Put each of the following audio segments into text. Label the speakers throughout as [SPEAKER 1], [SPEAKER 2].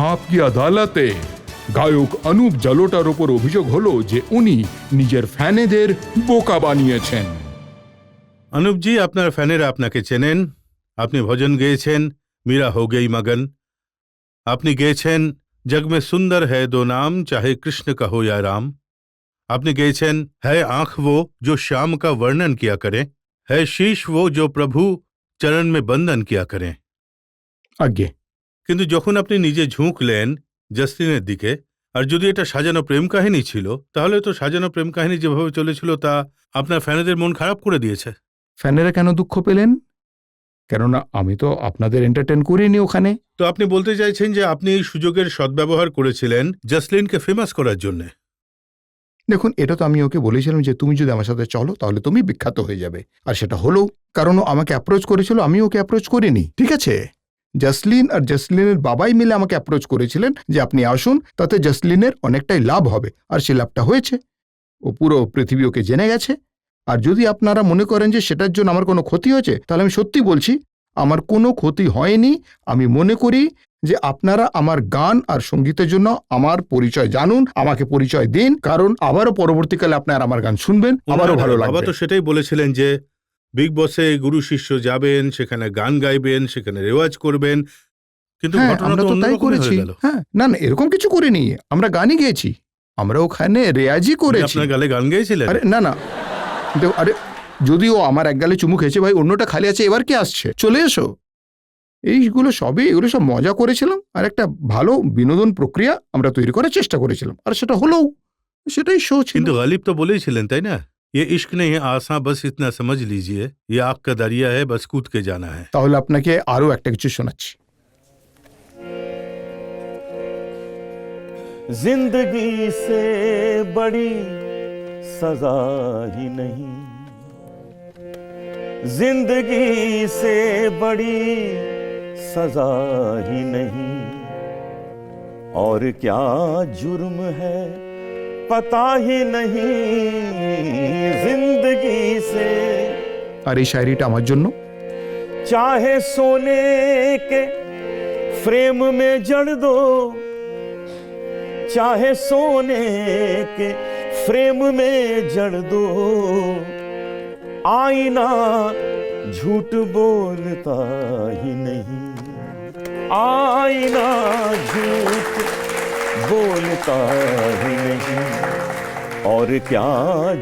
[SPEAKER 1] आपकी আদালতে গায়ক অনুপ জালোটার উপর অভিযোগ হলো যে উনি নিজের ফ্যানেদের বোকা বানিয়েছেন।
[SPEAKER 2] অনুপ জি, আপনার ফ্যানেরা আপনাকে চেনেন। আপনি ভজন গেয়েছেন মীরা হো গই মগন, আপনি গেয়েছেন জগ মে সুন্দর হ্যায় দো নাম চাহে কৃষ্ণ কা হো या राम, आपने गेयছেন है आंख वो जो श्याम का वर्णन किया करे, है शीश वो जो प्रभु चरण में बंधन किया करें।
[SPEAKER 1] আজ্ঞে।
[SPEAKER 2] কিন্তু যখন আপনি নিজে ঝুঁকলেন জাসলিনের দিকে, আর যদি এটা সাজানো প্রেম কাহিনী ছিল, তাহলে তো সাজানো প্রেম কাহিনী যেভাবে চলেছিল তা আপনার ফ্যানেদের মন খারাপ করে দিয়েছে।
[SPEAKER 1] ফ্যানেরা কেন দুঃখ পেলেন? কেননা আমি তো আপনাদের এন্টারটেন করিনি ওখানে।
[SPEAKER 2] তো আপনি বলতে চাইছেন যে আপনি এই সুযোগের সদ্ব্যবহার করেছিলেন জাসলিনকে ফেমাস করার জন্য?
[SPEAKER 1] দেখুন, এটা তো আমি ওকে বলেছিলাম যে তুমি যদি আমার সাথে চলো তাহলে তুমি বিখ্যাত হয়ে যাবে, আর সেটা হলো। কারণ ও আমাকে অ্যাপ্রোচ করেছিল, আমি ওকে অ্যাপ্রোচ করিনি, ঠিক আছে? জাসলিন আর জাসলিনের বাবাই মিলে আমাকে অ্যাপ্রোচ করেছিলেন যে আপনি আসুন, তাতে জাসলিনের অনেকটাই লাভ হবে, আর সে লাভটা হয়েছে। ও পুরো পৃথিবী ওকে জেনে গেছে। আর যদি আপনারা মনে করেন যে সেটার জন্য আমার কোনো ক্ষতি হয়েছে, তাহলে আমি সত্যি বলছি আমার কোনো ক্ষতি হয়নি। আমি মনে করি যে আপনারা আমার গান আর সঙ্গীতের জন্য আমার পরিচয় জানুন, আমাকে পরিচয় দিন, কারণ আবারও পরবর্তীকালে আপনারা আমার গান শুনবেন, আবারও ভালো লাগবে।
[SPEAKER 2] বাবা তো সেটাই বলেছিলেন যে বিগ বসে গুরু শিষ্য যাবেন, সেখানে গান গাইবেন, সেখানে রেওয়াজ করবেন, কিন্তু ঘটনা
[SPEAKER 1] আমরা
[SPEAKER 2] তো
[SPEAKER 1] তো তাই করেছি। হ্যাঁ, না না, এরকম কিছু করিনি, আমরা গানই গেয়েছি, আমরা ওখানে রেয়াজই করেছি।
[SPEAKER 2] আপনার গালে গান গেয়েছিলেন?
[SPEAKER 1] আরে না না, আরে যদিও আমার এক গালে চুমু খেয়েছে ভাই, অন্যটা খালি আছে, এবার কি আসছে, চলে এসো। এগুলো সব মজা করেছিলাম, আর একটা ভালো বিনোদন প্রক্রিয়া আমরা তৈরি করার চেষ্টা করেছিলাম, আর সেটা হলো, সেটাই শো ছিল।
[SPEAKER 2] কিন্তু গালিব তো বলেইছিলেন, তাই না, ये इश्क नहीं है आसान बस इतना समझ लीजिए, ये आग का दरिया है बस कूद के जाना है।
[SPEAKER 1] তাহলে আপনাকে আরো একটা কিছু শোনাচ্ছি।
[SPEAKER 3] जिंदगी से बड़ी सजा ही नहीं, जिंदगी से बड़ी सजा ही नहीं, और क्या जुर्म है पता ही नहीं, जिंदगी से।
[SPEAKER 1] আর এই শায়রিটা আমার জন্য।
[SPEAKER 3] चाहे सोने के फ्रेम में जड़ दो, चाहे सोने के फ्रेम में जड़ दो, आईना झूठ बोलता ही नहीं, आईना झूठ बोलता ही नहीं, और क्या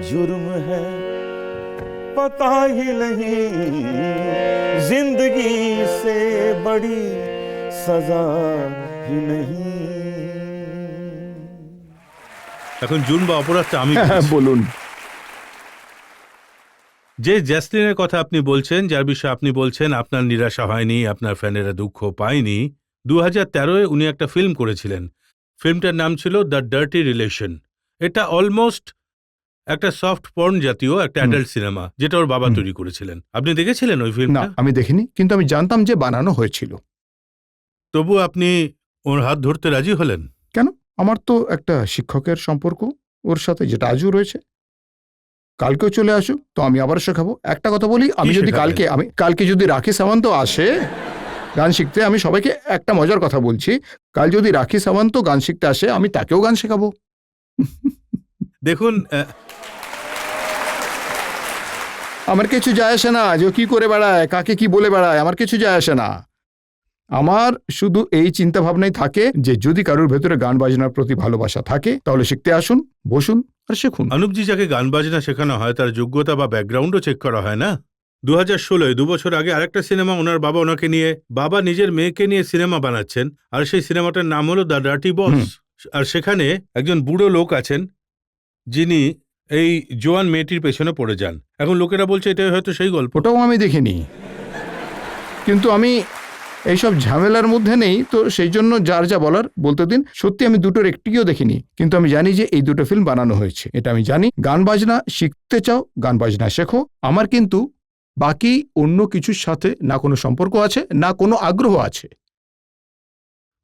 [SPEAKER 3] जुर्म है पता ही नहीं, जिंदगी से बड़ी सजा ही नहीं।
[SPEAKER 2] এখন জুন বা অপরাধটা আমি
[SPEAKER 1] বলুন।
[SPEAKER 2] যে জাসলিনের কথা আপনি বলছেন, যার বিষয়ে আপনি বলছেন আপনার নিরাশা হয়নি, আপনার ফ্যানেরা দুঃখ পায়নি, 2013-এ উনি একটা ফিল্ম করেছিলেন। ফিল্মটার নাম ছিল দ্য ডার্টি রিলেশন। এটা অলমোস্ট একটা সফট পর্ন জাতীয় একটা অ্যাডাল্ট সিনেমা, যেটা ওর বাবা তৈরি করেছিলেন। আপনি দেখেছিলেন ওই
[SPEAKER 1] না,
[SPEAKER 2] ফিল্মটা?
[SPEAKER 1] আমি দেখিনি, কিন্তু আমি জানতাম যে বানানো হয়েছিল।
[SPEAKER 2] তবু আপনি ওর হাত ধরতে রাজি হলেন?
[SPEAKER 1] কেন? আমার তো একটা শিক্ষকের সম্পর্ক ওর সাথে, যেটা আজও রয়েছে। কালকেও চলে আসুক, তো আমি আবার শেখাবো। একটা কথা বলি, আমি যদি কালকে যদি রাখি সাওয়ান্ত আসে গান শিখতে, আমি সবাইকে একটা মজার কথা বলছি, কাল যদি রাখি সাওয়ান্ত গান শিখতে আসে, আমি তাকেও গান শেখাবো।
[SPEAKER 2] দেখুন,
[SPEAKER 1] আমার কিছু যায় আসে না যে ও কি করে বেড়ায়, কাকে কি বলে বেড়ায়, আমার কিছু যায় আসে না। আমার শুধু এই চিন্তা ভাবনাই থাকে যে যদি কারোর ভেতরে গান বাজনার প্রতি ভালোবাসা থাকে, তাহলে শিখতে আসুন, বসুন আর শিখুন।
[SPEAKER 2] অনুপজি, যাকে গান বাজনা শেখানো হয় তার যোগ্যতা বা ব্যাকগ্রাউন্ডও চেক করা হয় না? 2016-এ 2 বছর আগে আরেকটা সিনেমা ওনার বাবা ওনাকে নিয়ে, বাবা নিজের মেয়েকে নিয়ে সিনেমা বানাচ্ছেন, আর সেই সিনেমাটার নাম হলো দ্য ডার্টি বস। আর সেখানে একজন বুড়ো লোক আছেন যিনি এই জোয়ান মেয়েটির পেছনে পড়ে যান। এখন লোকেরা বলছে এটাই হয়তো সেই গল্প।
[SPEAKER 1] ওটাও আমি দেখিনি, কিন্তু আমি এইসব ঝামেলার মধ্যে নেই, তো সেই জন্য যার যা বলার বলতে দিন। সত্যি আমি দুটোর একটিও দেখিনি, কিন্তু আমি জানি যে এই দুটো ফিল্ম বানানো হয়েছে, এটা আমি জানি। গান বাজনা শিখতে চাও, গান বাজনা শেখো। আমার কিন্তু বাকি অন্য কিছুর সাথে না কোনো সম্পর্ক আছে, না কোনো আগ্রহ আছে।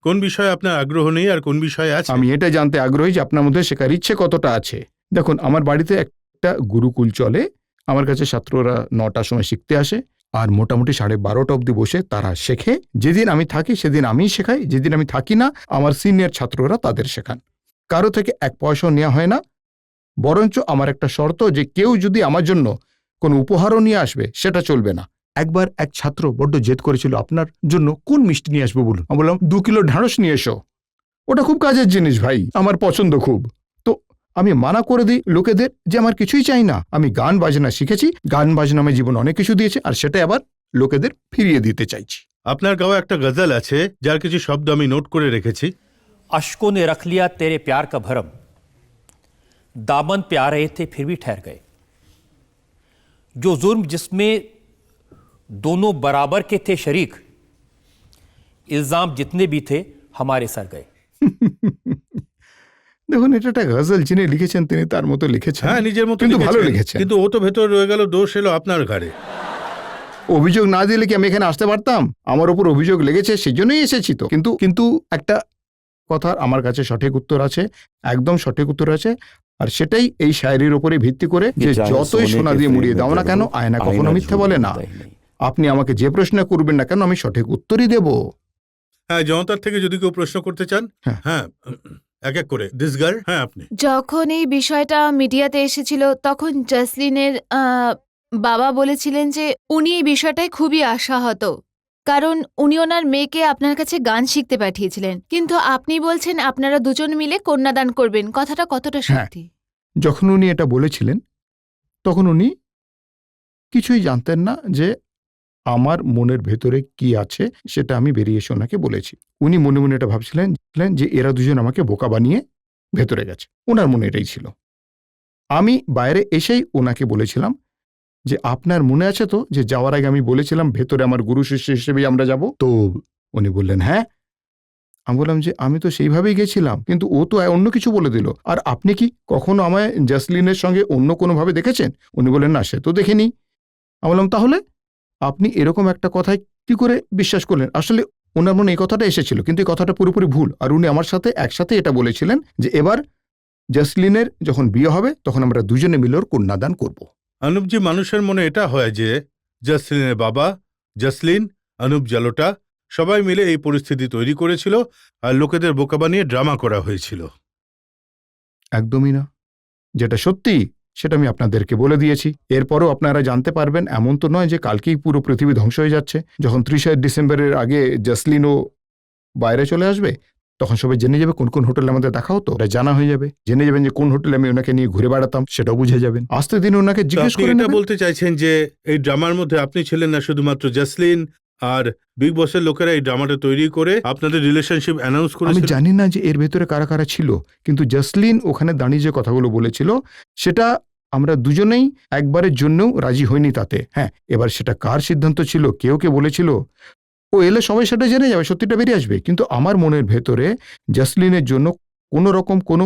[SPEAKER 2] কোন বিষয়ে আপনার আগ্রহ নেই আর কোন বিষয়ে আছে?
[SPEAKER 1] আমি এটা জানতে আগ্রহী যে আপনার মধ্যে শেখার ইচ্ছে কতটা আছে। দেখুন, আমার বাড়িতে একটা গুরুকুল চলে, আমার কাছে ছাত্ররা 9টার সময় শিখতে আসে, আর মোটামুটি 12:30 অবধি বসে তারা শেখে। যেদিন আমি থাকি সেদিন আমিই শেখাই, যেদিন আমি থাকি না আমার সিনিয়র ছাত্ররা তাদের শেখান। কারো থেকে 1 পয়সাও নেওয়া হয় না, বরঞ্চ আমার একটা শর্ত যে কেউ যদি আমার জন্য কোনো উপহারও নিয়ে আসবে সেটা চলবে না। একবার এক ছাত্র বড্ড জেদ করেছিল, আপনার জন্য কোন মিষ্টি নিয়ে আসবো বলুন। আমি বললাম 2 কিলো ঢ্যাঁড়স নিয়ে এসো, ওটা খুব কাজের জিনিস ভাই, আমার পছন্দ খুব। তো আমি মানা করে দিই লোকেদের যে আমার কিছুই চাই না, আমি গান বাজনা শিখেছি, গান বাজনা আমার জীবন অনেক কিছু দিয়েছে, আর সেটা আবার লোকেদের ফিরিয়ে দিতে চাইছি।
[SPEAKER 2] আপনার গাওয়া একটা গজল আছে যার কিছু শব্দ আমি নোট করে রেখেছি।
[SPEAKER 4] अश्कों ने रख लिया तेरे प्यार का भरम, दामन पे आ रहे थे फिर भी ठहर गए, जो जुर्म जिसमें दोनों बराबर के थे शरीक, इल्जाम जितने भी थे हमारे सर गए।
[SPEAKER 1] দেখুন, এটা একটা গজল, যিনি লিখেছেন তিনি তার মতো লিখেছেন,
[SPEAKER 2] হ্যাঁ, নিজের মতো
[SPEAKER 1] কিন্তু ভালো
[SPEAKER 2] লিখেছেন।
[SPEAKER 1] লিখেছেন।
[SPEAKER 2] কিন্তু ও তো ভেতর রয়ে গেল, দোষ এলো আপনার ঘাড়ে।
[SPEAKER 1] অভিযোগ না দিলে কি আমি এখানে আসতে পারতাম? আমার উপর অভিযোগ লেগেছে, সেই জন্যই এসেছি তো। কিন্তু একটা কথার আমার কাছে সঠিক উত্তর আছে, একদম সঠিক উত্তর আছে, আর সেটাই এই শায়েরির উপরে ভিত্তি করে যে যতই সোনা দিয়ে মুড়িয়ে দাও না কেন, আয়না কখনো মিথ্যে বলে না। আপনি আমাকে যে প্রশ্ন করবেন না কেন, আমি সঠিক উত্তরই দেব।
[SPEAKER 2] হ্যাঁ, জনতার থেকে যদি কেউ প্রশ্ন করতে চান, হ্যাঁ এক এক করে। দিস গার্ল, হ্যাঁ আপনি।
[SPEAKER 5] যখন এই বিষয়টা মিডিয়াতে এসেছিল তখন জাসলিনের বাবা বলেছিলেন যে উনি এই বিষয়টায় খুবই আশাহত, কারণ উনি ওনার মেয়েকে আপনার কাছে গান শিখতে পাঠিয়েছিলেন, কিন্তু আপনি বলছেন আপনারা দুজন মিলে কন্যাদান করবেন। কথাটা কতটা সত্যি?
[SPEAKER 1] যখন উনি এটা বলেছিলেন তখন উনি কিছুই জানতেন না যে আমার মনের ভেতরে কি আছে, সেটা আমি বেরিয়ে এসে ওনাকে বলেছি। উনি মনে মনে এটা ভাবছিলেন যে এরা দুজন আমাকে বোকা বানিয়ে ভেতরে গেছে, ওনার মনে এটাই ছিল। আমি বাইরে এসেই ওনাকে বলেছিলাম যে আপনার মনে আছে তো যে যাওয়ার আগে আমি বলেছিলাম ভেতরে আমার গুরু শিষ্য হিসেবেই আমরা যাব? তো উনি বললেন হ্যাঁ। আমি বললাম যে আমি তো সেইভাবেই গেছিলাম, কিন্তু ও তো অন্য কিছু বলে দিল। আর আপনি কি কখনো আমায় জাসলিনের সঙ্গে অন্য কোনোভাবে দেখেছেন? উনি বললেন না, সে তো দেখেনি। আমি বললাম তাহলে আপনি এরকম একটা কথায় কি করে বিশ্বাস করলেন? আসলে ওনার মনে এই কথাটা এসেছিল, কিন্তু এই কথাটা পুরোপুরি ভুল। আর উনি আমার সাথে একসাথে এটা বলেছিলেন যে এবার জাসলিনের যখন বিয়ে হবে তখন আমরা দুজনে মিলে ওর কন্যাদান করব।
[SPEAKER 2] অনুপজি, মানুষের মনে এটা হয় যে জাসলিনের বাবা, জাসলিন, অনুপ জালোটা সবাই মিলে এই পরিস্থিতি তৈরি করেছিল আর লোকেদের বোকা বানিয়ে ড্রামা করা হয়েছিল।
[SPEAKER 1] একদমই না। যেটা সত্যি সেটা আমি আপনাদেরকে বলে দিয়েছি। এরপরও আপনারা জানতে পারবেন, এমন তো নয় যে কালকেই পুরো পৃথিবী ধ্বংস হয়ে যাচ্ছে। যখন 30 ডিসেম্বরের আগে জাসলিনও বাইরে চলে আসবে তখন সবাই জেনে যাবে কোন কোন হোটেলে আমাদের দেখা হতো, এটা জানা হয়ে যাবে। জেনে যাবেন যে কোন হোটেলে আমি ওনাকে নিয়ে ঘুরে বেড়াতাম, সেটাও বুঝে যাবেন। আসতে দিন ওনাকে জিজ্ঞেস
[SPEAKER 2] আপনি
[SPEAKER 1] করে
[SPEAKER 2] এটা
[SPEAKER 1] নেবেন।
[SPEAKER 2] বলতে চাইছেন যে এই ড্রামার মধ্যে আপনি ছিলেন না, শুধুমাত্র জাসলিন আর বিগ বসের লোকেরা এই ড্রামাটা তৈরি করে আপনাদের রিলেশনশিপ অ্যানাউন্স
[SPEAKER 1] আমি
[SPEAKER 2] করেছিল?
[SPEAKER 1] জানি না যে এর ভেতরে কারা কারা ছিল, কিন্তু জাসলিন ওখানে দাঁড়িয়ে যে কথাগুলো বলেছিল সেটা আমরা দুজনেই একবারের জন্যও রাজি হইনি তাতে। হ্যাঁ, এবার সেটা কার সিদ্ধান্ত ছিল, কেউ কে বলেছিল, ও এলে সবাই সেটা জেনে যাবে, সত্যিটা বেরিয়ে আসবে। কিন্তু আমার মনের ভেতরে জাসলিনের জন্য কোনো রকম কোনো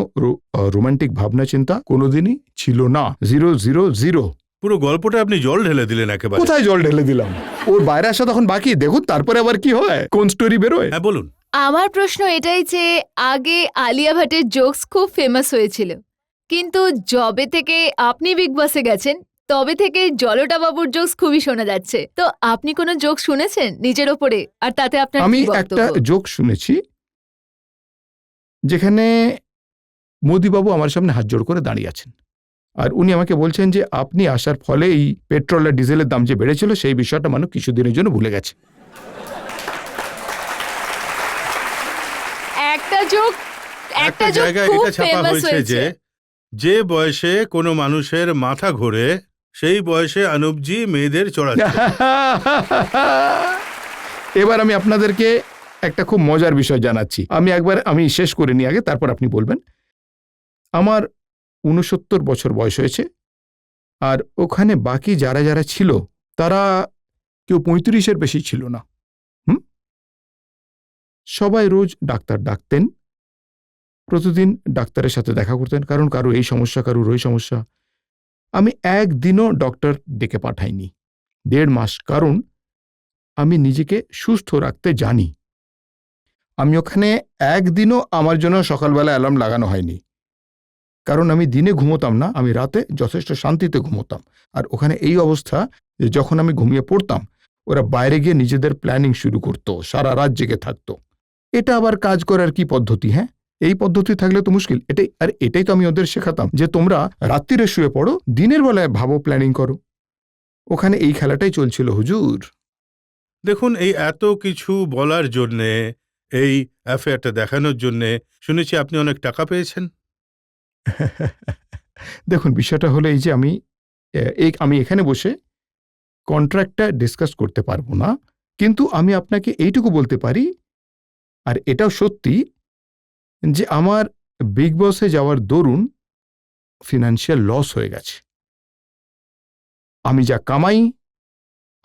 [SPEAKER 1] রোমান্টিক ভাবনা চিন্তা কোনোদিনই ছিল না। 000।
[SPEAKER 2] পুরো গল্পটা আপনি জল ঢেলে দিলেন একেবারে।
[SPEAKER 1] কোথায় জল ঢেলে দিলাম? ওর বাইরে আসা তখন বাকি, দেখুন তারপরে আবার কি হয়, কোন স্টোরি বেরোয়।
[SPEAKER 2] হ্যাঁ বলুন।
[SPEAKER 5] আমার প্রশ্ন এটাই যে আগে আলিয়া ভাটের জোকস খুব ফেমাস হয়েছিল, কিন্তু যবে থেকে আপনি বিগ বসে গেছেন তবে থেকে জলটা বাবুর জোকস খুবই শোনা যাচ্ছে। তো আপনি কোনো জোক শুনেছেন নিজের ওপরে, আর তাতে আপনার
[SPEAKER 1] আমি
[SPEAKER 5] কি
[SPEAKER 1] একটা
[SPEAKER 5] বক্তব্য?
[SPEAKER 1] জোক শুনেছি যেখানে মোদিবাবু আমার সামনে হাত জোড় করে দাঁড়িয়ে আছেন, আর উনি আমাকে বলছেন যে আপনি আসার ফলে এই পেট্রোল আর ডিজেলের দাম যে বেড়েছিল সেই বিষয়টা মানুষ কিছুদিনের জন্য ভুলে গেছে।
[SPEAKER 5] একটা জোক
[SPEAKER 2] জায়গায়
[SPEAKER 5] খুব
[SPEAKER 2] এটা ছাপা
[SPEAKER 5] ফেমাস
[SPEAKER 2] হয়েছে
[SPEAKER 5] হয়েছে।
[SPEAKER 2] যে বয়সে কোনো মানুষের মাথা ঘোরে সেই বয়সে অনুপজি মেয়েদের চড়াচ্ছে।
[SPEAKER 1] এবার আমি আপনাদেরকে একটা খুব মজার বিষয় জানাচ্ছি। আমি শেষ করে নিই আগে, তারপর আপনি বলবেন। আমার 69 বছর বয়স হয়েছে, আর ওখানে বাকি যারা যারা ছিল তারা কেউ 35-এর বেশি ছিল না। সবাই রোজ ডাক্তার ডাকতেন, প্রতিদিন ডাক্তারের সাথে দেখা করতেন, কারণ কারো এই সমস্যা, কারোর ওই সমস্যা। আমি একদিনও ডক্টর ডেকে পাঠাইনি 1.5 মাস, কারণ আমি নিজেকে সুস্থ রাখতে জানি। আমি ওখানে একদিনও আমার জন্য সকালবেলা অ্যালার্ম লাগানো হয়নি, কারণ আমি দিনে ঘুমোতাম না, আমি রাতে যথেষ্ট শান্তিতে ঘুমোতাম। আর ওখানে এই অবস্থা যে যখন আমি ঘুমিয়ে পড়তাম ওরা বাইরে গিয়ে নিজেদের প্ল্যানিং শুরু করতো, সারা রাত জেগে থাকতো। এটা আবার কাজ করার কি পদ্ধতি? হ্যাঁ, এই পদ্ধতি থাকলে তো মুশকিল। এটাই তো আমি ওদের শেখাতাম যে তোমরা রাত্রিরে শুয়ে পড়ো, দিনের বেলায় ভাবো, প্ল্যানিং করো। ওখানে এই খেলাটাই চলছিল হুজুর।
[SPEAKER 2] দেখুন, এই এত কিছু বলার জন্যে, এই অ্যাফেয়ারটা দেখানোর জন্যে শুনেছি আপনি অনেক টাকা পেয়েছেন।
[SPEAKER 1] দেখুন, বিষয়টা হলো এই যে আমি এখানে বসে কন্ট্রাক্টটা ডিসকাস করতে পারবো না, কিন্তু আমি আপনাকে এইটুকু বলতে পারি, আর এটাও সত্যি, যে আমার বিগ বসে যাওয়ার দরুন ফিনান্সিয়াল লস হয়ে গেছে। আমি যা কামাই,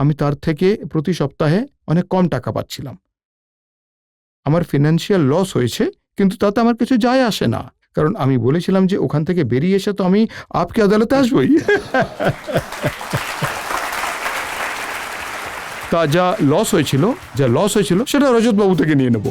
[SPEAKER 1] আমি তার থেকে প্রতি সপ্তাহে অনেক কম টাকা পাচ্ছিলাম। আমার ফিনান্সিয়াল লস হয়েছে, কিন্তু তাতে আমার কিছু যায় আসে না, কারণ আমি বলেছিলাম যে ওখান থেকে বেরিয়ে এসে তো আমি আপকে আদালতে আসবই। তা যা লস হয়েছিল সেটা রজতবাবু থেকে নিয়ে নেব।